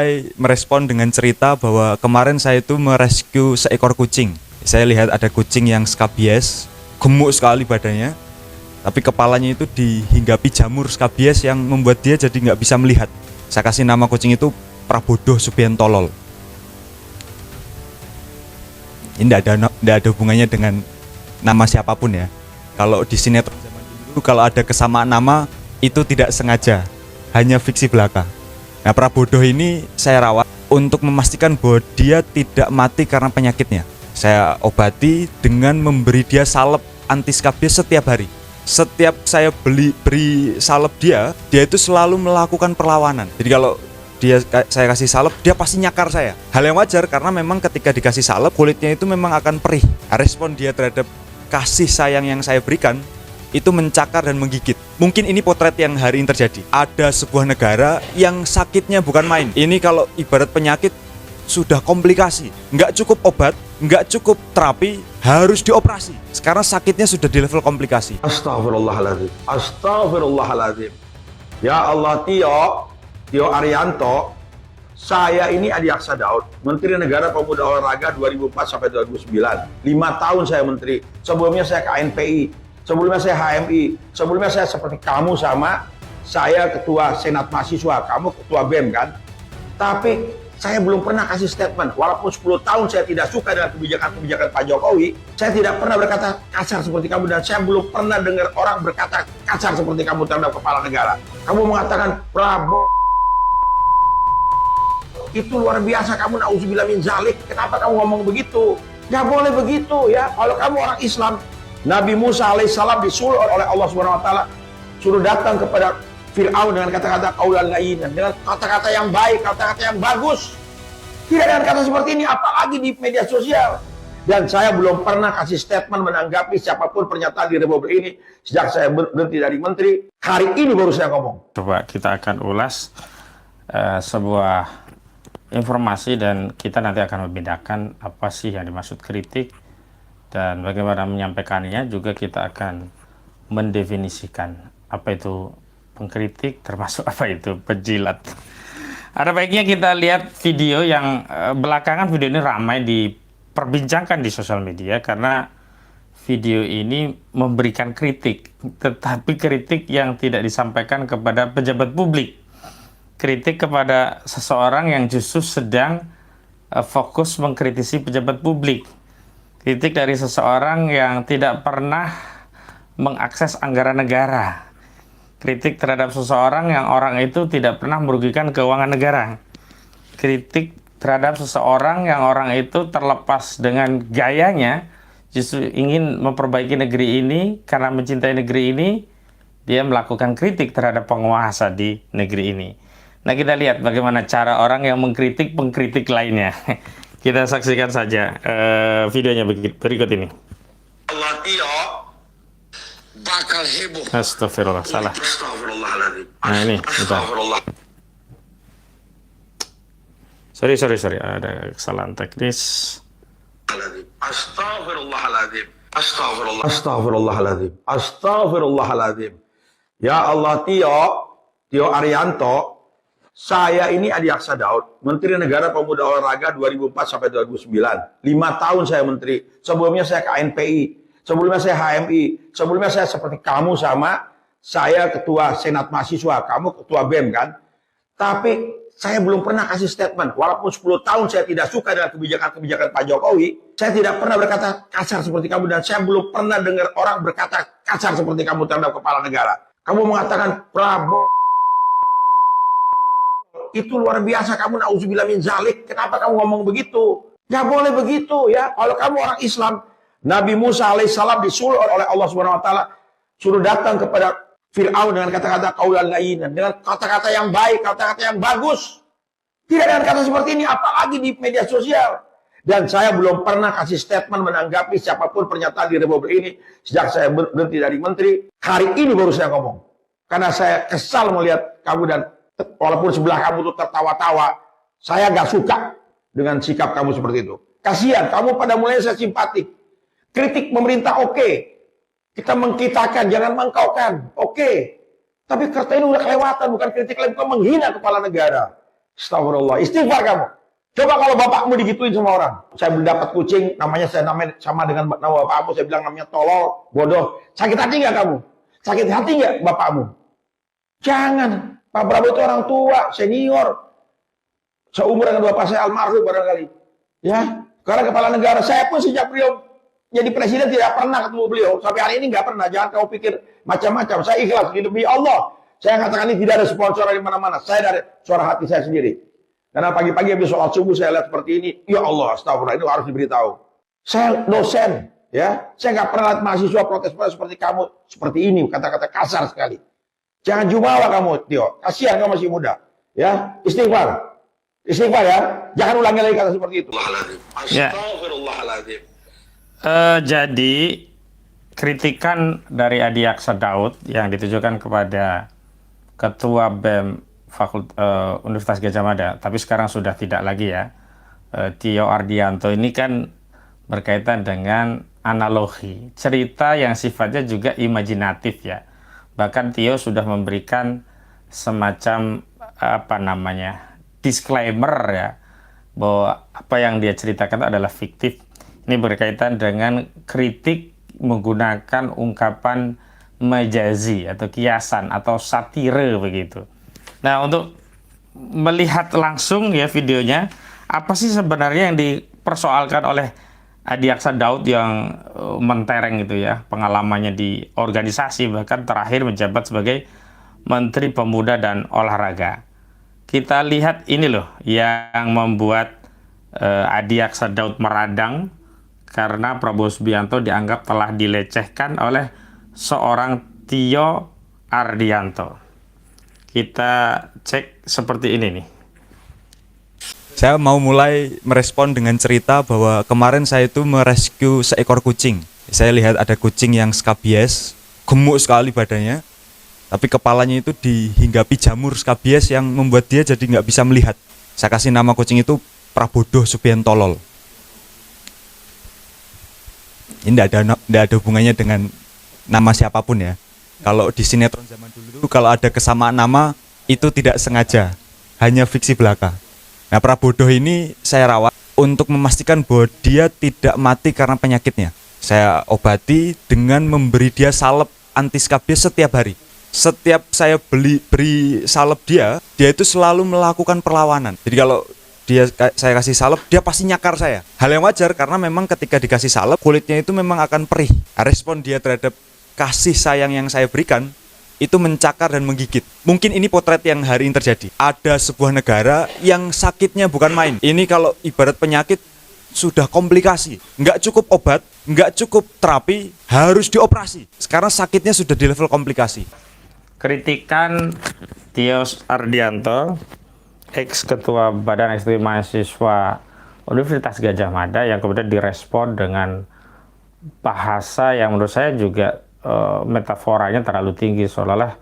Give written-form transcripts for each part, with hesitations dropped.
Saya merespon dengan cerita bahwa kemarin saya itu merescue seekor kucing. Saya lihat ada kucing yang skabies, gemuk sekali badannya, tapi kepalanya itu dihinggapi jamur skabies yang membuat dia jadi nggak bisa melihat. Saya kasih nama kucing itu Prabodo Subiantolol. Ini tidak ada hubungannya dengan nama siapapun ya. Kalau di sinetron zaman dulu kalau ada kesamaan nama itu tidak sengaja, hanya fiksi belaka. Nah, Prabodo ini saya rawat untuk memastikan bahwa dia tidak mati karena penyakitnya. Saya obati dengan memberi dia salep anti skabies setiap hari. Setiap saya beri salep dia itu selalu melakukan perlawanan. Jadi kalau saya kasih salep, dia pasti nyakar saya. Hal yang wajar karena memang ketika dikasih salep kulitnya itu memang akan perih. Respon dia terhadap kasih sayang yang saya berikan itu mencakar dan menggigit. Mungkin ini potret yang hari ini terjadi. Ada sebuah negara yang sakitnya bukan main. Ini kalau ibarat penyakit sudah komplikasi. Nggak cukup obat, nggak cukup terapi, harus dioperasi. Sekarang sakitnya sudah di level komplikasi. Astagfirullahaladzim. Astagfirullahaladzim. Ya Allah, Tio Arianto, saya ini Adiaksa Daud, Menteri Negara Pemuda Olahraga 2004 sampai 2009. 5 tahun saya menteri. Sebelumnya saya KNPI, sebelumnya saya HMI, sebelumnya saya seperti kamu sama, saya ketua Senat Mahasiswa, kamu ketua BEM kan? Tapi saya belum pernah kasih statement, walaupun 10 tahun saya tidak suka dengan kebijakan-kebijakan Pak Jokowi, saya tidak pernah berkata kasar seperti kamu, dan saya belum pernah dengar orang berkata kasar seperti kamu terhadap kepala negara. Kamu mengatakan, Prabowo, itu luar biasa, kamu na'udzubillah min zalik, kenapa kamu ngomong begitu? Gak boleh begitu ya, kalau kamu orang Islam. Nabi Musa alaihissalam disuruh oleh Allah Subhanahu wa taala suruh datang kepada Fir'aun dengan kata-kata qaulan layyinan, dengan kata-kata yang baik, kata-kata yang bagus. Tidak dengan kata seperti ini, apalagi di media sosial. Dan saya belum pernah kasih statement menanggapi siapapun pernyataan di Republik ini sejak saya berhenti dari menteri. Hari ini baru saya ngomong. Coba kita akan ulas sebuah informasi dan kita nanti akan membedakan apa sih yang dimaksud kritik dan bagaimana menyampaikannya. Juga kita akan mendefinisikan apa itu pengkritik, termasuk apa itu penjilat. Ada baiknya kita lihat video yang belakangan video ini ramai diperbincangkan di sosial media karena video ini memberikan kritik, tetapi kritik yang tidak disampaikan kepada pejabat publik. Kritik kepada seseorang yang justru sedang fokus mengkritisi pejabat publik. Kritik dari seseorang yang tidak pernah mengakses anggaran negara. Kritik terhadap seseorang yang orang itu tidak pernah merugikan keuangan negara. Kritik terhadap seseorang yang orang itu terlepas dengan gayanya justru ingin memperbaiki negeri ini. Karena mencintai negeri ini, dia melakukan kritik terhadap penguasa di negeri ini. Nah, kita lihat bagaimana cara orang yang mengkritik pengkritik lainnya. Kita saksikan saja videonya berikut ini. Allah, Tio bakal heboh. Astagfirullah, salah. Astagfirullahaladzim. Nah ini, Astagfirullah. Sorry, ada kesalahan teknis. Astagfirullahaladzim. Astagfirullahaladzim. Astagfirullahaladzim. Ya Allah, Tio Arianto, saya ini Adiaksa Daud, Menteri Negara Pemuda Olahraga 2004 sampai 2009. 5 tahun saya menteri. Sebelumnya saya KNPI, sebelumnya saya HMI, sebelumnya saya seperti kamu sama, saya ketua Senat Mahasiswa, kamu ketua BEM kan? Tapi saya belum pernah kasih statement, walaupun 10 tahun saya tidak suka dengan kebijakan-kebijakan Pak Jokowi, saya tidak pernah berkata kasar seperti kamu, dan saya belum pernah dengar orang berkata kasar seperti kamu terhadap kepala negara. Kamu mengatakan, Prabowo, itu luar biasa, kamu na'udzubillah min zalik, kenapa kamu ngomong begitu? Gak boleh begitu ya, kalau kamu orang Islam. Nabi Musa alaihissalam disuruh oleh Allah Subhanahu wa taala suruh datang kepada Fir'aun dengan kata-kata qaulan layyinan, dengan kata-kata yang baik, kata-kata yang bagus. Tidak dengan kata seperti ini, apalagi di media sosial. Dan saya belum pernah kasih statement menanggapi siapapun pernyataan di Republik ini sejak saya berhenti dari menteri. Hari ini baru saya ngomong. Karena saya kesal melihat kamu, dan walaupun sebelah kamu itu tertawa-tawa, saya gak suka dengan sikap kamu seperti itu. Kasihan, kamu pada mulanya saya simpatik. Kritik pemerintah oke. Kita mengkitakan, jangan mengkaukan. Oke. Tapi kerta ini udah kelewatan, bukan kritik lagi, bukan menghina kepala negara. Astagfirullah. Istighfar kamu. Coba kalau bapakmu digituin sama orang. Saya dapat kucing, namanya sama dengan nama bapakmu. Saya bilang namanya tolol, bodoh. Sakit hati nggak kamu? Sakit hati nggak bapakmu? Jangan. Pak Prabowo itu orang tua, senior. Seumur dengan bapak saya almarhum barangkali. Ya, karena kepala negara. Saya pun sejak beliau jadi presiden tidak pernah ketemu beliau. Sampai hari ini nggak pernah. Jangan kau pikir macam-macam. Saya ikhlas demi Allah. Saya katakan ini tidak ada sponsor dari mana-mana. Saya dari suara hati saya sendiri. Karena pagi-pagi habis sholat subuh saya lihat seperti ini. Ya Allah, astagfirullah, ini harus diberitahu. Saya dosen, ya. Saya nggak pernah lihat mahasiswa protes seperti kamu. Seperti ini, kata-kata kasar sekali. Jangan jumawa kamu, Tio. Kasihan kamu masih muda. Ya, istighfar. Istighfar ya. Jangan ulangi lagi kata seperti itu. Ya. Jadi kritikan dari Adi Aksa Daud yang ditujukan kepada Ketua BEM Universitas Gadjah Mada, tapi sekarang sudah tidak lagi ya, Tio Ardianto, ini kan berkaitan dengan analogi cerita yang sifatnya juga imajinatif ya. Bahkan Tio sudah memberikan semacam disclaimer ya, bahwa apa yang dia ceritakan adalah fiktif. Ini berkaitan dengan kritik menggunakan ungkapan majazi atau kiasan atau satire begitu. Nah, untuk melihat langsung ya videonya, apa sih sebenarnya yang dipersoalkan oleh Adi Aksa Daud yang mentereng itu ya, pengalamannya di organisasi, bahkan terakhir menjabat sebagai Menteri Pemuda dan Olahraga. Kita lihat ini loh yang membuat Adi Aksa Daud meradang karena Prabowo Subianto dianggap telah dilecehkan oleh seorang Tio Ardianto. Kita cek seperti ini nih. Saya mau mulai merespon dengan cerita bahwa kemarin saya itu merescue seekor kucing. Saya lihat ada kucing yang skabies, gemuk sekali badannya, tapi kepalanya itu dihinggapi jamur skabies yang membuat dia jadi nggak bisa melihat. Saya kasih nama kucing itu Prabowo Subiantolol. Ini tidak ada hubungannya dengan nama siapapun ya. Kalau di sinetron zaman dulu itu kalau ada kesamaan nama itu tidak sengaja, hanya fiksi belaka. Nah, Prabowo ini saya rawat untuk memastikan bahwa dia tidak mati karena penyakitnya. Saya obati dengan memberi dia salep anti skabies setiap hari. Setiap saya beri salep dia itu selalu melakukan perlawanan. Jadi kalau saya kasih salep, dia pasti nyakar saya. Hal yang wajar karena memang ketika dikasih salep kulitnya itu memang akan perih. Respon dia terhadap kasih sayang yang saya berikan itu mencakar dan menggigit. Mungkin ini potret yang hari ini terjadi. Ada sebuah negara yang sakitnya bukan main. Ini kalau ibarat penyakit sudah komplikasi. Nggak cukup obat, nggak cukup terapi, harus dioperasi. Sekarang sakitnya sudah di level komplikasi. Kritikan Tio Ardianto, ex-ketua Badan Eksekutif Mahasiswa Universitas Gadjah Mada, yang kemudian direspon dengan bahasa yang menurut saya juga metaforanya terlalu tinggi, seolah-olah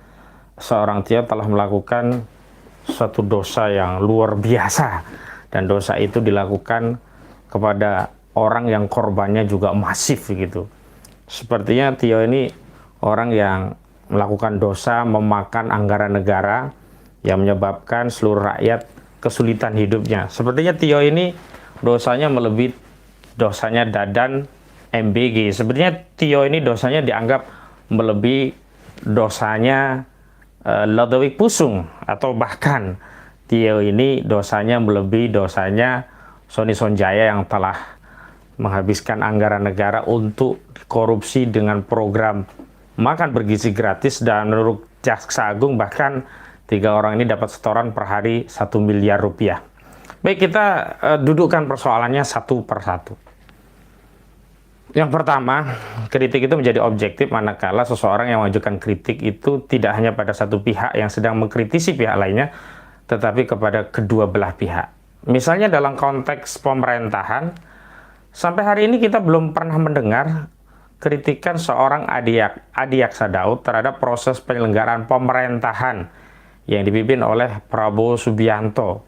seorang Tio telah melakukan suatu dosa yang luar biasa, dan dosa itu dilakukan kepada orang yang korbannya juga masif gitu. Sepertinya Tio ini orang yang melakukan dosa memakan anggaran negara yang menyebabkan seluruh rakyat kesulitan hidupnya. Sepertinya Tio ini dosanya melebihi dosanya Dadan MBG. Sebenarnya Tio ini dosanya dianggap melebihi dosanya Lodewijk Pusung, atau bahkan Tio ini dosanya melebihi dosanya Sony Sonjaya yang telah menghabiskan anggaran negara untuk korupsi dengan program makan bergizi gratis, dan menurut Jaksa Agung bahkan 3 orang ini dapat setoran per hari 1 miliar rupiah. Baik, kita dudukkan persoalannya satu per satu. Yang pertama, kritik itu menjadi objektif manakala seseorang yang mengajukan kritik itu tidak hanya pada satu pihak yang sedang mengkritisi pihak lainnya, tetapi kepada kedua belah pihak. Misalnya dalam konteks pemerintahan, sampai hari ini kita belum pernah mendengar kritikan seorang Adi Aksa Daud terhadap proses penyelenggaraan pemerintahan yang dipimpin oleh Prabowo Subianto.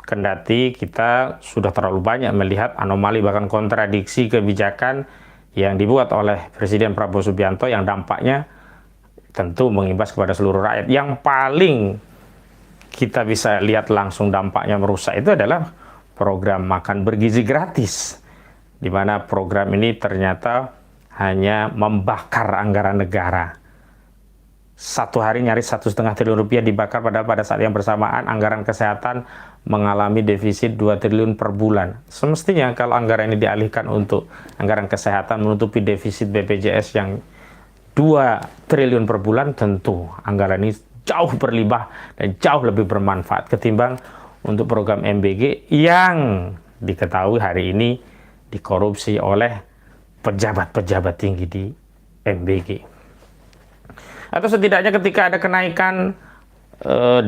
Kendati kita sudah terlalu banyak melihat anomali bahkan kontradiksi kebijakan yang dibuat oleh Presiden Prabowo Subianto yang dampaknya tentu mengimbas kepada seluruh rakyat. Yang paling kita bisa lihat langsung dampaknya merusak itu adalah program makan bergizi gratis, di mana program ini ternyata hanya membakar anggaran negara. Satu hari nyaris 1,5 triliun rupiah dibakar, padahal pada saat yang bersamaan anggaran kesehatan mengalami defisit 2 triliun per bulan. Semestinya kalau anggaran ini dialihkan untuk anggaran kesehatan menutupi defisit BPJS yang 2 triliun per bulan, tentu anggaran ini jauh berlimpah dan jauh lebih bermanfaat ketimbang untuk program MBG yang diketahui hari ini dikorupsi oleh pejabat-pejabat tinggi di MBG. Atau setidaknya ketika ada kenaikan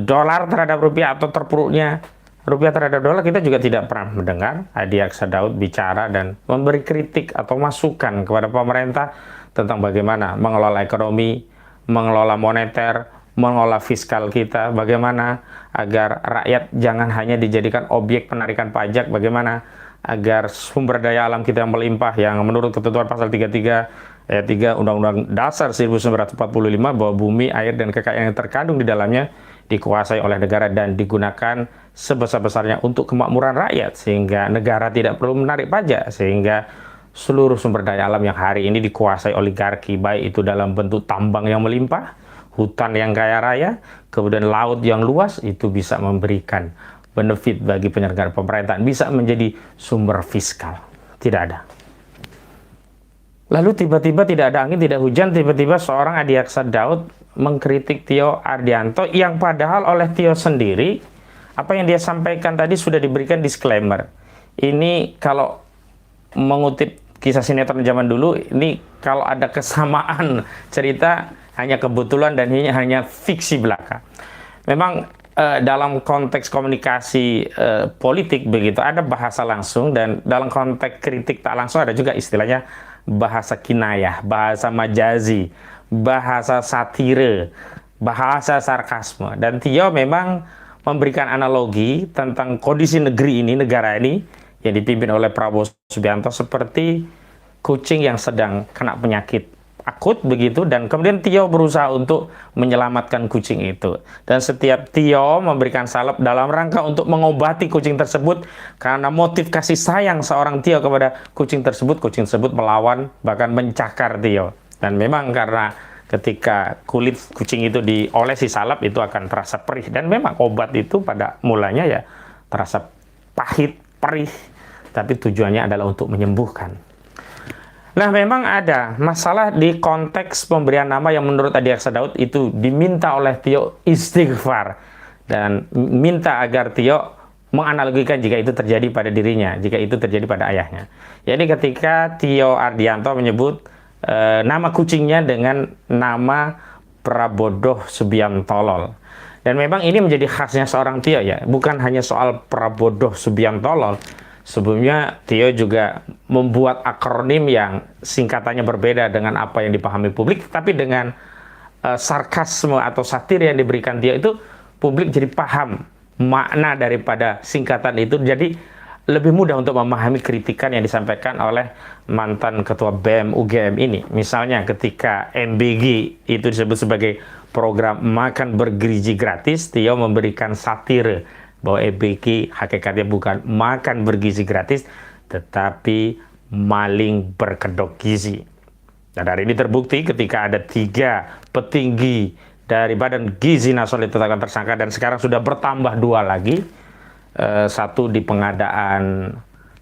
dolar terhadap rupiah atau terpuruknya rupiah terhadap dolar, kita juga tidak pernah mendengar Adi Aksa Daud bicara dan memberi kritik atau masukan kepada pemerintah tentang bagaimana mengelola ekonomi, mengelola moneter, mengelola fiskal kita, bagaimana agar rakyat jangan hanya dijadikan objek penarikan pajak, bagaimana agar sumber daya alam kita yang melimpah, yang menurut ketentuan pasal 33 ayat 3 Undang-Undang Dasar 1945 bahwa bumi, air, dan kekayaan yang terkandung di dalamnya dikuasai oleh negara dan digunakan sebesar-besarnya untuk kemakmuran rakyat, sehingga negara tidak perlu menarik pajak, sehingga seluruh sumber daya alam yang hari ini dikuasai oligarki, baik itu dalam bentuk tambang yang melimpah, hutan yang kaya raya, kemudian laut yang luas, itu bisa memberikan benefit bagi penyelenggara pemerintahan, bisa menjadi sumber fiskal. Tidak ada. Lalu tiba-tiba tidak ada angin, tidak hujan, tiba-tiba seorang Adi Aksa Daud mengkritik Tio Ardianto yang padahal oleh Tio sendiri, apa yang dia sampaikan tadi sudah diberikan disclaimer. Ini kalau mengutip kisah sinetron zaman dulu, ini kalau ada kesamaan cerita hanya kebetulan dan ini hanya fiksi belaka. Memang dalam konteks komunikasi politik begitu ada bahasa langsung, dan dalam konteks kritik tak langsung ada juga istilahnya bahasa kinayah, bahasa majazi, bahasa satire, bahasa sarkasme. Dan Tio memang memberikan analogi tentang kondisi negeri ini, negara ini yang dipimpin oleh Prabowo Subianto seperti kucing yang sedang kena penyakit akut begitu, dan kemudian Tio berusaha untuk menyelamatkan kucing itu. Dan setiap Tio memberikan salep dalam rangka untuk mengobati kucing tersebut, karena motif kasih sayang seorang Tio kepada kucing tersebut melawan, bahkan mencakar Tio. Dan memang karena ketika kulit kucing itu diolesi salep itu akan terasa perih, dan memang obat itu pada mulanya ya terasa pahit, perih, tapi tujuannya adalah untuk menyembuhkan. Nah, memang ada masalah di konteks pemberian nama yang menurut Adi Aksa Daud itu diminta oleh Tio istighfar dan minta agar Tio menganalogikan jika itu terjadi pada dirinya, jika itu terjadi pada ayahnya. Jadi ketika Tio Ardianto menyebut nama kucingnya dengan nama Prabodoh Subiantolol. Dan memang ini menjadi khasnya seorang Tio ya, bukan hanya soal Prabodoh Subiantolol. Sebelumnya Tio juga membuat akronim yang singkatannya berbeda dengan apa yang dipahami publik, tapi dengan sarkasme atau satir yang diberikan Tio itu publik jadi paham makna daripada singkatan itu, jadi lebih mudah untuk memahami kritikan yang disampaikan oleh mantan ketua BEM UGM ini. Misalnya ketika MBG itu disebut sebagai program makan bergizi gratis, Tio memberikan satir bahwa MBG hakikatnya bukan makan bergizi gratis, tetapi maling berkedok gizi. Dan hari ini terbukti ketika ada 3 petinggi dari Badan Gizi Nasional ditetapkan tersangka, dan sekarang sudah bertambah 2 lagi. Satu di pengadaan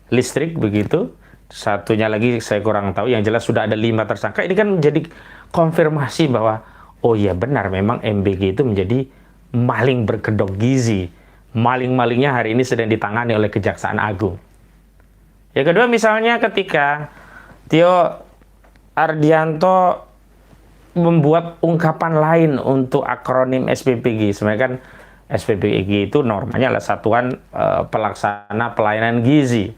listrik begitu, satunya lagi saya kurang tahu, yang jelas sudah ada 5 tersangka. Ini kan menjadi konfirmasi bahwa oh iya benar memang MBG itu menjadi maling berkedok gizi. Maling-malingnya hari ini sedang ditangani oleh Kejaksaan Agung. Yang kedua misalnya ketika Tio Ardianto membuat ungkapan lain untuk akronim SPPG. Sebenarnya kan SPPG itu normanya adalah Satuan Pelaksana Pelayanan Gizi,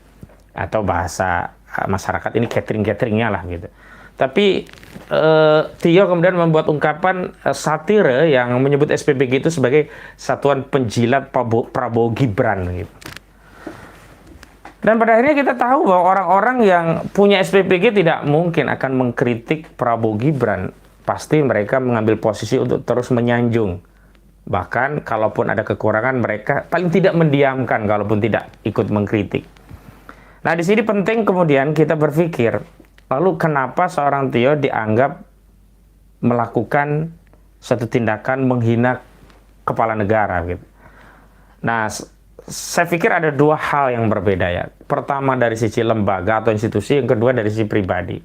atau bahasa masyarakat ini catering-cateringnya lah gitu. Tapi Tio kemudian membuat ungkapan satire yang menyebut SPPG itu sebagai Satuan Penjilat Prabowo Gibran gitu. Dan pada akhirnya kita tahu bahwa orang-orang yang punya SPPG tidak mungkin akan mengkritik Prabowo Gibran. Pasti mereka mengambil posisi untuk terus menyanjung Bahkan kalaupun ada kekurangan, mereka paling tidak mendiamkan kalaupun tidak ikut mengkritik. Nah, di sini penting kemudian kita berpikir, lalu kenapa seorang Tio dianggap melakukan satu tindakan menghina kepala negara gitu. Nah, saya pikir ada dua hal yang berbeda ya. Pertama dari sisi lembaga atau institusi, yang kedua dari sisi pribadi.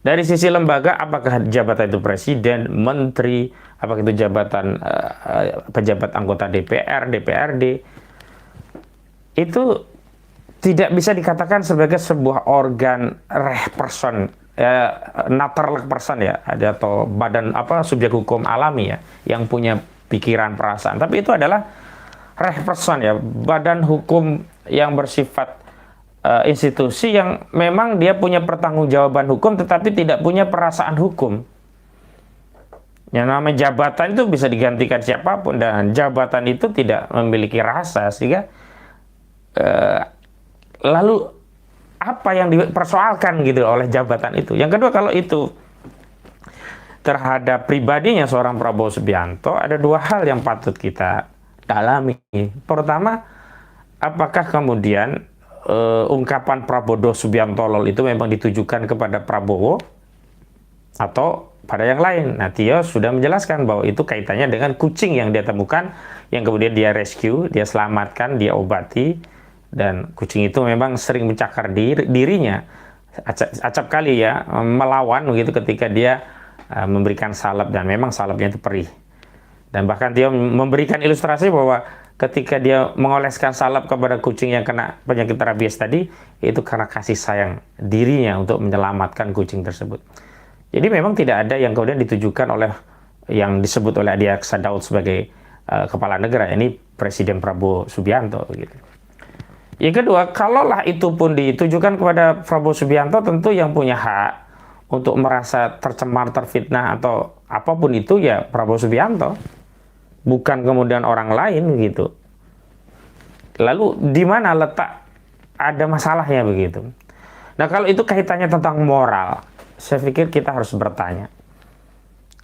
Dari sisi lembaga, apakah jabatan itu presiden, menteri, apakah itu jabatan pejabat anggota DPR, DPRD, itu tidak bisa dikatakan sebagai sebuah organ person, natural person ya, atau badan subjek hukum alami ya, yang punya pikiran, perasaan. Tapi itu adalah person ya, badan hukum yang bersifat institusi yang memang dia punya pertanggungjawaban hukum tetapi tidak punya perasaan hukum. Yang namanya jabatan itu bisa digantikan siapapun, dan jabatan itu tidak memiliki rasa, sehingga lalu apa yang dipersoalkan gitu oleh jabatan itu. Yang kedua, kalau itu terhadap pribadinya seorang Prabowo Subianto, ada dua hal yang patut kita dalami. Pertama, apakah kemudian ungkapan Prabowo Subianto lol itu memang ditujukan kepada Prabowo atau pada yang lain? Nah, Tio sudah menjelaskan bahwa itu kaitannya dengan kucing yang dia temukan, yang kemudian dia rescue, dia selamatkan, dia obati, dan kucing itu memang sering mencakar dirinya, acap kali ya, melawan begitu ketika dia memberikan salep, dan memang salepnya itu perih. Dan bahkan Tio memberikan ilustrasi bahwa ketika dia mengoleskan salep kepada kucing yang kena penyakit rabies tadi, itu karena kasih sayang dirinya untuk menyelamatkan kucing tersebut. Jadi memang tidak ada yang kemudian ditujukan oleh yang disebut oleh Adi Aksa Daud sebagai kepala negara, ini Presiden Prabowo Subianto gitu. Yang kedua, kalaulah itu pun ditujukan kepada Prabowo Subianto, tentu yang punya hak untuk merasa tercemar, terfitnah atau apapun itu ya Prabowo Subianto, bukan kemudian orang lain gitu. Lalu di mana letak ada masalahnya begitu? Nah, kalau itu kaitannya tentang moral, saya pikir kita harus bertanya,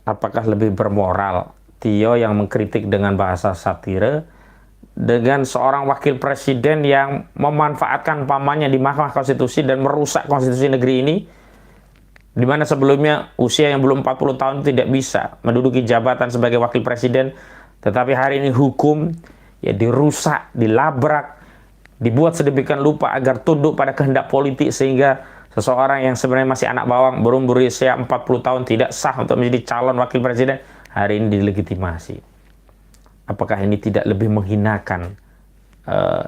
apakah lebih bermoral Tio yang mengkritik dengan bahasa satire dengan seorang wakil presiden yang memanfaatkan pamannya di Mahkamah Konstitusi dan merusak konstitusi negeri ini, di mana sebelumnya usia yang belum 40 tahun tidak bisa menduduki jabatan sebagai wakil presiden, tetapi hari ini hukum ya dirusak, dilabrak, dibuat sedemikian lupa agar tunduk pada kehendak politik, sehingga seseorang yang sebenarnya masih anak bawang berumur usia 40 tahun tidak sah untuk menjadi calon wakil presiden, hari ini dilegitimasi. Apakah ini tidak lebih menghinakan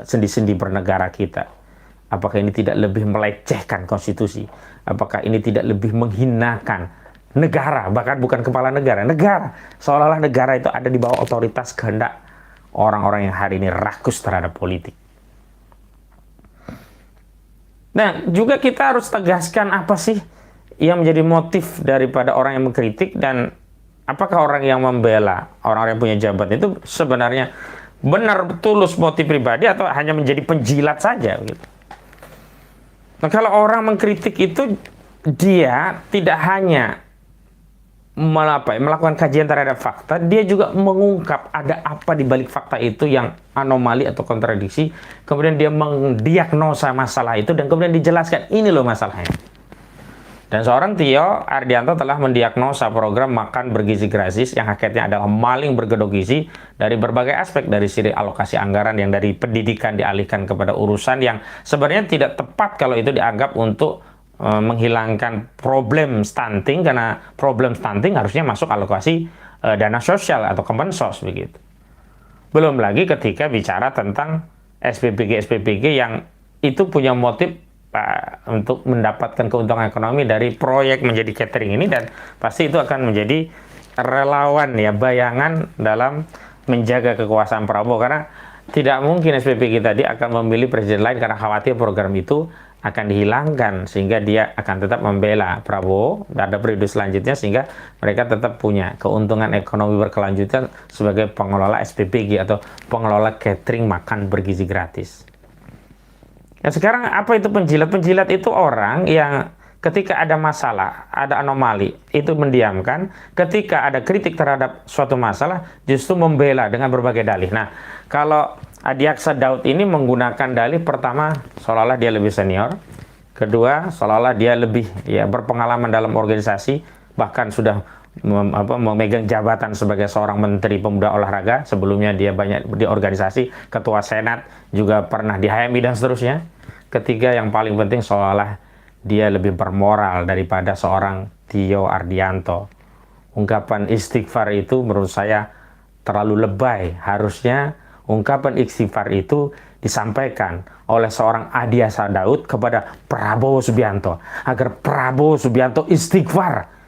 sendi-sendi bernegara kita? Apakah ini tidak lebih melecehkan konstitusi? Apakah ini tidak lebih menghinakan negara, bahkan bukan kepala negara, negara, seolah-olah negara itu ada di bawah otoritas kehendak orang-orang yang hari ini rakus terhadap politik. Nah, juga kita harus tegaskan apa sih yang menjadi motif daripada orang yang mengkritik, dan apakah orang yang membela orang-orang yang punya jabatan itu sebenarnya benar tulus motif pribadi atau hanya menjadi penjilat saja gitu. Nah, kalau orang mengkritik itu dia tidak hanya melakukan kajian terhadap fakta, dia juga mengungkap ada apa di balik fakta itu yang anomali atau kontradiksi, kemudian dia mendiagnosa masalah itu dan kemudian dijelaskan ini loh masalahnya. Dan seorang Tio Ardianto telah mendiagnosa program makan bergizi gratis yang hakikatnya adalah maling bergedok gizi dari berbagai aspek, dari sisi alokasi anggaran yang dari pendidikan dialihkan kepada urusan yang sebenarnya tidak tepat kalau itu dianggap untuk menghilangkan problem stunting, karena problem stunting harusnya masuk alokasi dana sosial atau kemensos begitu. Belum lagi ketika bicara tentang SPBG yang itu punya motif untuk mendapatkan keuntungan ekonomi dari proyek menjadi catering ini, dan pasti itu akan menjadi relawan ya, bayangan dalam menjaga kekuasaan Prabowo, karena tidak mungkin SPBG tadi akan memilih presiden lain karena khawatir program itu akan dihilangkan, sehingga dia akan tetap membela Prabowo pada periode selanjutnya, sehingga mereka tetap punya keuntungan ekonomi berkelanjutan sebagai pengelola SPBG atau pengelola catering makan bergizi gratis. Nah, sekarang apa itu penjilat? Penjilat itu orang yang ketika ada masalah, ada anomali, itu mendiamkan. Ketika ada kritik terhadap suatu masalah, justru membela dengan berbagai dalih. Nah, kalau Adiaksa Daud ini menggunakan dalih pertama, seolah-olah dia lebih senior. Kedua, seolah-olah dia lebih berpengalaman dalam organisasi, bahkan sudah memegang jabatan sebagai seorang menteri pemuda olahraga. Sebelumnya dia banyak di organisasi, ketua senat, juga pernah di HMI dan seterusnya. Ketiga, yang paling penting, seolah-olah dia lebih bermoral daripada seorang Tio Ardianto. Ungkapan istighfar itu menurut saya terlalu lebay. Harusnya ungkapan istighfar itu disampaikan oleh seorang Adiaksa Daud kepada Prabowo Subianto, agar Prabowo Subianto istighfar.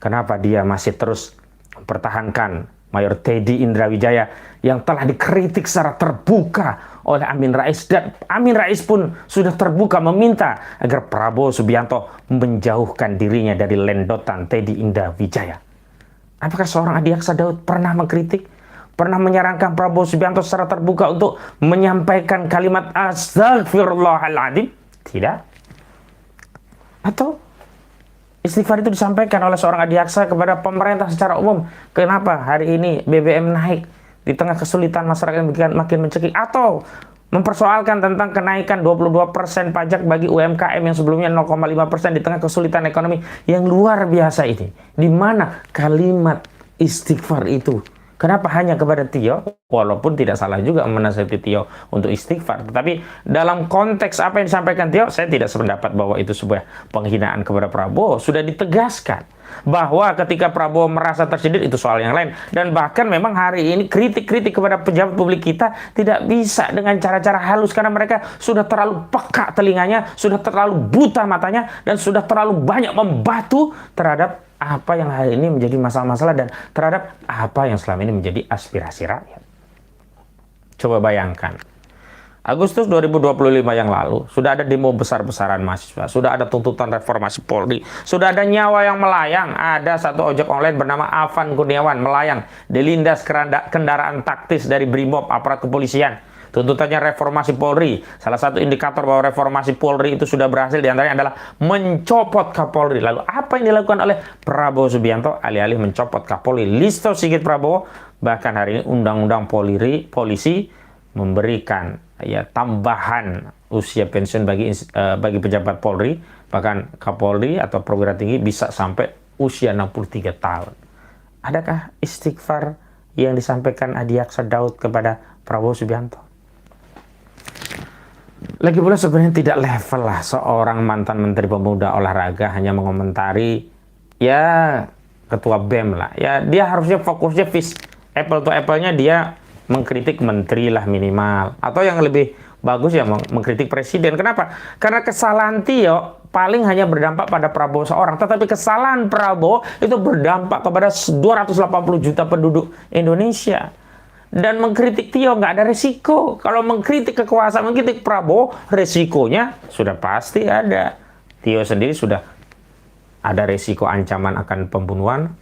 Kenapa dia masih terus mempertahankan Mayor Teddy Indrawijaya yang telah dikritik secara terbuka oleh Amin Rais, dan Amin Rais pun sudah terbuka meminta agar Prabowo Subianto menjauhkan dirinya dari lendotan Teddy Indrawijaya. Apakah seorang Adiaksa Daud pernah mengkritik, pernah menyarankan Prabowo Subianto secara terbuka untuk menyampaikan kalimat astagfirullahaladzim? Tidak. Atau istighfar itu disampaikan oleh seorang Adiaksa kepada pemerintah secara umum. Kenapa hari ini BBM naik di tengah kesulitan masyarakat makin mencekik? Atau mempersoalkan tentang kenaikan 22% pajak bagi UMKM yang sebelumnya 0,5% di tengah kesulitan ekonomi yang luar biasa ini. Di mana kalimat istighfar itu? Kenapa hanya kepada Tio? Walaupun tidak salah juga menasihati Tio untuk istighfar. Tetapi dalam konteks apa yang disampaikan Tio, saya tidak sependapat bahwa itu sebuah penghinaan kepada Prabowo. Sudah ditegaskan bahwa ketika Prabowo merasa tersindir, itu soal yang lain. Dan bahkan memang hari ini kritik-kritik kepada pejabat publik kita tidak bisa dengan cara-cara halus, karena mereka sudah terlalu peka telinganya, sudah terlalu buta matanya, dan sudah terlalu banyak membatu terhadap apa yang hari ini menjadi masalah-masalah dan terhadap apa yang selama ini menjadi aspirasi rakyat. Coba bayangkan, Agustus 2025 yang lalu sudah ada demo besar-besaran mahasiswa, sudah ada tuntutan reformasi Polri, sudah ada nyawa yang melayang. Ada satu ojek online bernama Avan Kurniawan melayang dilindas kendaraan taktis dari Brimob, aparat kepolisian. Tuntutannya reformasi Polri. Salah satu indikator bahwa reformasi Polri itu sudah berhasil diantaranya adalah mencopot Kapolri. Lalu apa yang dilakukan oleh Prabowo Subianto? Alih-alih mencopot Kapolri Listo Sigit Prabowo, bahkan hari ini undang-undang polisi memberikan tambahan usia pensiun bagi pejabat Polri. Bahkan Kapolri atau perwira tinggi bisa sampai usia 63 tahun. Adakah istighfar yang disampaikan Adiaksa Daud kepada Prabowo Subianto? Lagi pula sebenarnya tidak level lah seorang mantan Menteri Pemuda Olahraga hanya mengomentari ketua BEM lah. Ya dia harusnya fokusnya apple to apple-nya dia mengkritik menteri lah minimal. Atau yang lebih bagus mengkritik presiden. Kenapa? Karena kesalahan Tio paling hanya berdampak pada Prabowo seorang. Tetapi kesalahan Prabowo itu berdampak kepada 280 juta penduduk Indonesia. Dan mengkritik Tio nggak ada resiko. Kalau mengkritik kekuasaan, mengkritik Prabowo, resikonya sudah pasti ada. Tio sendiri sudah ada resiko ancaman akan pembunuhan,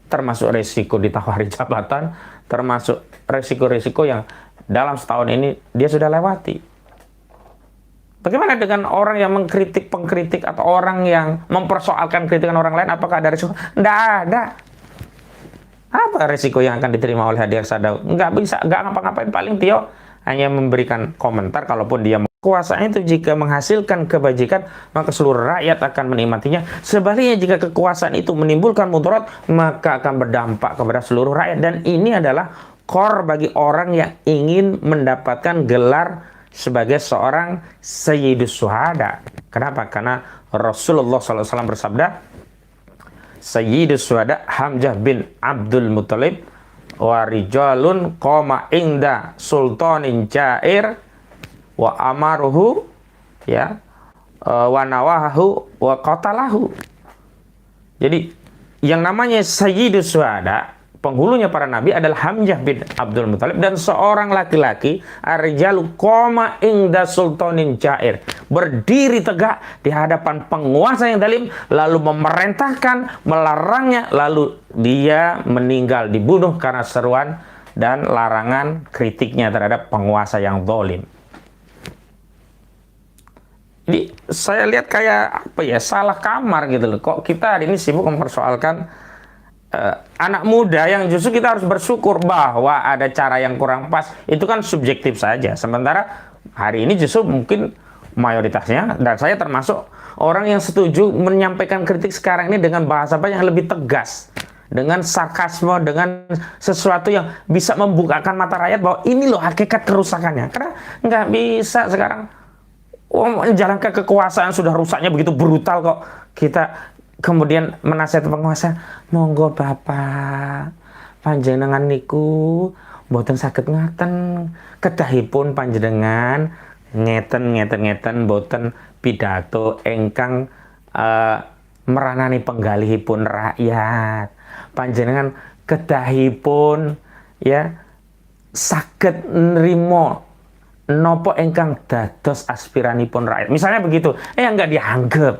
termasuk resiko ditawari jabatan, termasuk resiko-resiko yang dalam setahun ini dia sudah lewati. Bagaimana dengan orang yang mengkritik pengkritik atau orang yang mempersoalkan kritikan orang lain? Apakah ada resiko? Nggak ada. Apa resiko yang akan diterima oleh Adiaksa Daud? Nggak bisa, nggak ngapa-ngapain. Paling Tio hanya memberikan komentar. Kalaupun dia kekuasaan itu jika menghasilkan kebajikan, maka seluruh rakyat akan menikmatinya. Sebaliknya jika kekuasaan itu menimbulkan mudarat, maka akan berdampak kepada seluruh rakyat. Dan ini adalah core bagi orang yang ingin mendapatkan gelar sebagai seorang Sayyidus Syuhada. Kenapa? Karena Rasulullah SAW bersabda, Sayyidus Syuhada Hamzah bin Abdul Muttalib wa rijalun qoma inda sultanin jair wa amaruhu wa nawahu wa qatalahu. Jadi yang namanya Sayyidus Syuhada, penghulunya para nabi adalah Hamzah bin Abdul Muttalib, dan seorang laki-laki ar-rijalu qoma inda sultanin jair, berdiri tegak di hadapan penguasa yang zalim, lalu memerintahkan, melarangnya, lalu dia meninggal dibunuh karena seruan dan larangan kritiknya terhadap penguasa yang zalim. Jadi saya lihat kayak apa ya, salah kamar gitu loh. Kok kita hari ini sibuk mempersoalkan anak muda yang justru kita harus bersyukur bahwa ada cara yang kurang pas, itu kan subjektif saja. Sementara hari ini justru mungkin mayoritasnya, dan saya termasuk orang yang setuju menyampaikan kritik sekarang ini dengan bahasa yang lebih tegas, dengan sarkasme, dengan sesuatu yang bisa membukakan mata rakyat bahwa ini loh hakikat kerusakannya. Karena nggak bisa sekarang menjalankan kekuasaan sudah rusaknya begitu brutal kok kita kemudian menasihati penguasa, monggo bapak panjenengan niku mboten saged ngaten, kedahipun panjenengan ngeten mboten pidato ingkang meranani penggalihipun rakyat, panjenengan kedahipun ya saged nrimo nopo ingkang dados aspiranipun rakyat, misalnya begitu, nggak dianggap.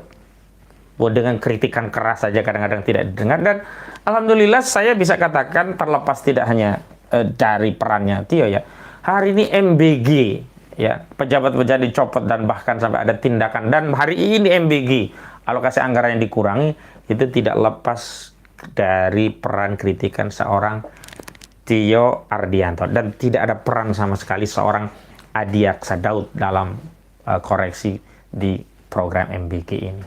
Dengan kritikan keras saja kadang-kadang tidak didengar. Dan alhamdulillah saya bisa katakan, terlepas tidak hanya dari perannya Tio ya, hari ini MBG ya, pejabat-pejabat dicopot dan bahkan sampai ada tindakan, dan hari ini MBG alokasi anggaran yang dikurangi, itu tidak lepas dari peran kritikan seorang Tio Ardianto, dan tidak ada peran sama sekali seorang Adiaksa Daud dalam koreksi di program MBG ini.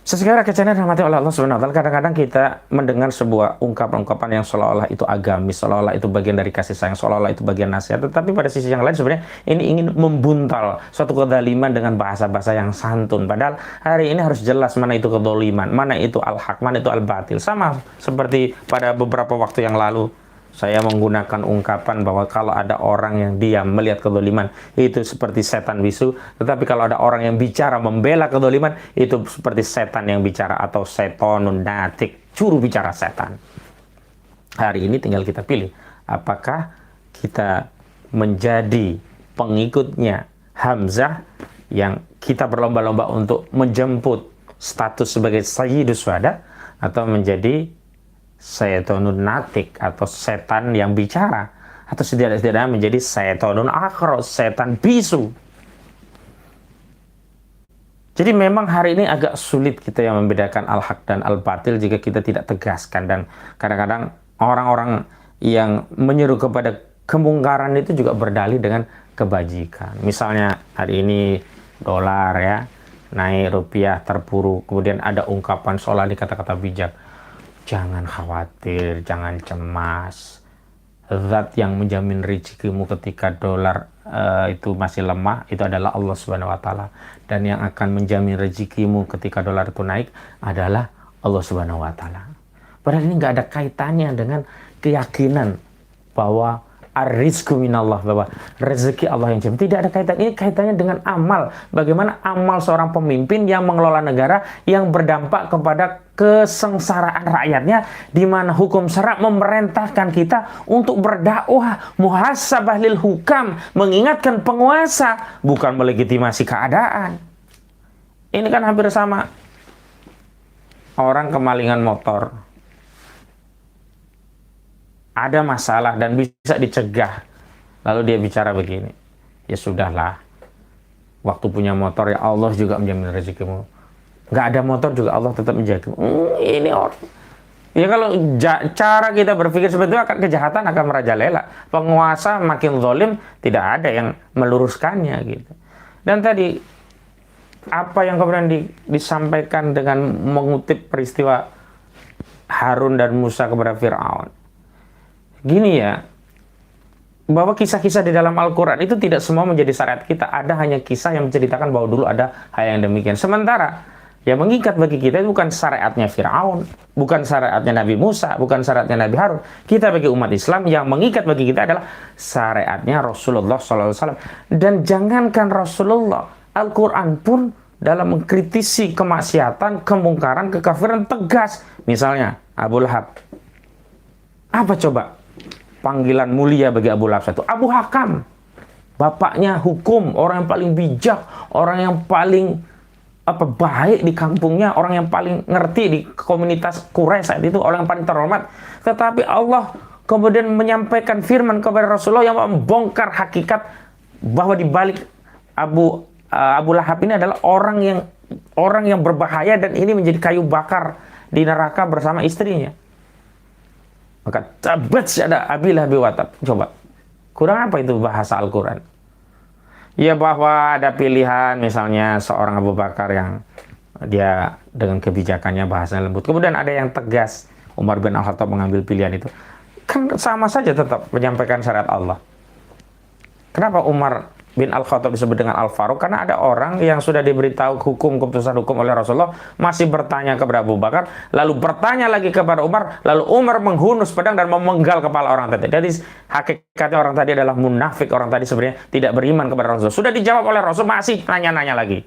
Sesekali kecilnya dirahmati oleh Allah Subhanahu wa Ta'ala, kadang-kadang kita mendengar sebuah ungkapan-ungkapan yang seolah-olah itu agamis, seolah-olah itu bagian dari kasih sayang, seolah-olah itu bagian nasihat, tetapi pada sisi yang lain sebenarnya ini ingin membuntal suatu kezaliman dengan bahasa-bahasa yang santun. Padahal hari ini harus jelas mana itu kezaliman, mana itu al-haq, mana itu al-batil. Sama seperti pada beberapa waktu yang lalu saya menggunakan ungkapan bahwa kalau ada orang yang diam melihat kezaliman, itu seperti setan bisu. Tetapi kalau ada orang yang bicara membela kezaliman, itu seperti setan yang bicara, atau setonun natik, juru bicara setan. Hari ini tinggal kita pilih, apakah kita menjadi pengikutnya Hamzah yang kita berlomba-lomba untuk menjemput status sebagai Sayyidus Syuhada, atau menjadi setonun natik atau setan yang bicara, atau setidaknya menjadi setonun akhros, setan bisu. Jadi memang hari ini agak sulit kita yang membedakan al-haq dan al-batil jika kita tidak tegaskan, dan kadang-kadang orang-orang yang menyeru kepada kemungkaran itu juga berdalih dengan kebajikan. Misalnya hari ini dolar ya naik, rupiah terpuruk, kemudian ada ungkapan seolah di kata-kata bijak, jangan khawatir, jangan cemas. Zat yang menjamin rezekimu ketika dolar itu masih lemah, itu adalah Allah Subhanahu wa Ta'ala. Dan yang akan menjamin rezekimu ketika dolar itu naik adalah Allah Subhanahu wa Ta'ala. Padahal ini nggak ada kaitannya dengan keyakinan bahwa ar-rizqu minallah, bahwa rezeki Allah yang jamin. Tidak ada kaitan. Ini kaitannya dengan amal. Bagaimana amal seorang pemimpin yang mengelola negara yang berdampak kepada kesengsaraan rakyatnya, di mana hukum syara memerintahkan kita untuk berdakwah, muhasabah lil hukam, mengingatkan penguasa, bukan melegitimasi keadaan. Ini kan hampir sama orang kemalingan motor, ada masalah dan bisa dicegah, lalu dia bicara begini, ya sudahlah, waktu punya motor ya Allah juga menjamin rezekimu, nggak ada motor juga Allah tetap menjaga. Ini orang ya, kalau cara kita berpikir seperti itu, akan kejahatan akan merajalela, penguasa makin zalim, tidak ada yang meluruskannya gitu. Dan tadi apa yang kemudian disampaikan dengan mengutip peristiwa Harun dan Musa kepada Fir'aun, gini ya, bahwa kisah-kisah di dalam Al-Quran itu tidak semua menjadi syariat kita. Ada hanya kisah yang menceritakan bahwa dulu ada hal yang demikian. Sementara yang mengikat bagi kita itu bukan syariatnya Fir'aun, bukan syariatnya Nabi Musa, bukan syariatnya Nabi Harun. Kita bagi umat Islam yang mengikat bagi kita adalah syariatnya Rasulullah SAW. Dan jangankan Rasulullah, Al-Quran pun dalam mengkritisi kemaksiatan, kemungkaran, kekafiran tegas. Misalnya Abu Lahab. Apa coba panggilan mulia bagi Abu Lahab itu? Abu Hakam, bapaknya hukum, orang yang paling bijak, orang yang paling baik di kampungnya, orang yang paling ngerti di komunitas Quraisy saat itu, orang yang paling terhormat. Tetapi Allah kemudian menyampaikan firman kepada Rasulullah yang membongkar hakikat bahwa di balik Abu Abu Lahab ini adalah orang yang berbahaya dan ini menjadi kayu bakar di neraka bersama istrinya. Maka tabat syada Abi Lahab wa tab. Coba, kurang apa itu bahasa Al-Quran? Ya bahwa ada pilihan misalnya seorang Abu Bakar yang dia dengan kebijakannya bahasanya lembut. Kemudian ada yang tegas, Umar bin Al-Khattab mengambil pilihan itu. Kan sama saja tetap menyampaikan syariat Allah. Kenapa Umar bin Al-Khattab disebut dengan Al-Faruq? Karena ada orang yang sudah diberitahu keputusan hukum oleh Rasulullah, masih bertanya kepada Abu Bakar, lalu bertanya lagi kepada Umar, lalu Umar menghunus pedang dan memenggal kepala orang tadi. Jadi hakikatnya orang tadi adalah munafik, orang tadi sebenarnya tidak beriman kepada Rasul. Sudah dijawab oleh Rasul, masih nanya-nanya lagi.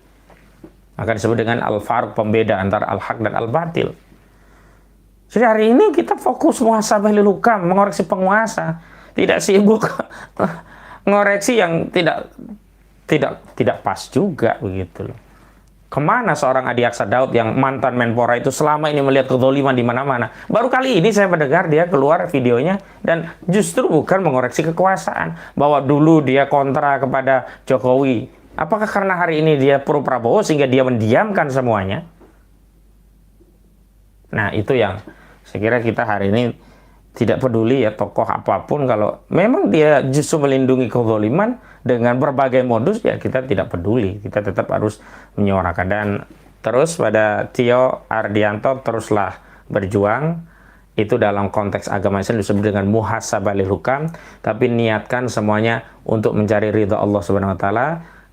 Maka disebut dengan Al-Faruq, pembeda antara Al-Haq dan Al-Batil. Jadi hari ini kita fokus muhasabah lil hukam, mengoreksi penguasa, tidak sibuk ngoreksi yang tidak pas juga begitu loh. Kemana seorang Adi Aksa Daud yang mantan Menpora itu selama ini melihat kezaliman di mana-mana? Baru kali ini saya mendengar dia keluar videonya dan justru bukan mengoreksi kekuasaan, bahwa dulu dia kontra kepada Jokowi. Apakah karena hari ini dia pro Prabowo sehingga dia mendiamkan semuanya? Nah, itu yang saya kira kita hari ini tidak peduli ya tokoh apapun, kalau memang dia justru melindungi kezaliman dengan berbagai modus, ya kita tidak peduli, kita tetap harus menyuarakan. Dan terus pada Tio Ardianto, teruslah berjuang, itu dalam konteks agama Islam disebut dengan muhasabah lil hukam, tapi niatkan semuanya untuk mencari ridha Allah Subhanahu wa taala.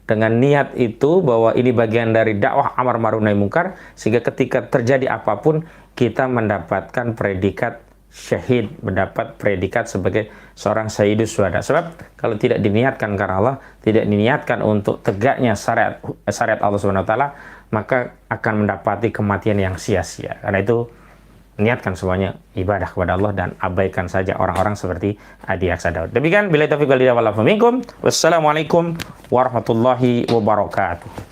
Dengan niat itu bahwa ini bagian dari dakwah amar ma'ruf nahi munkar, sehingga ketika terjadi apapun kita mendapatkan predikat syahid, mendapat predikat sebagai seorang sayyidus syuhada. Sebab kalau tidak diniatkan karena Allah, tidak diniatkan untuk tegaknya syariat Allah Subhanahu wa taala, maka akan mendapati kematian yang sia-sia. Karena itu niatkan semuanya ibadah kepada Allah dan abaikan saja orang-orang seperti Adi Aksa Daud. Demikian, billahi taufiq wal hidayah. Wassalamualaikum warahmatullahi wabarakatuh.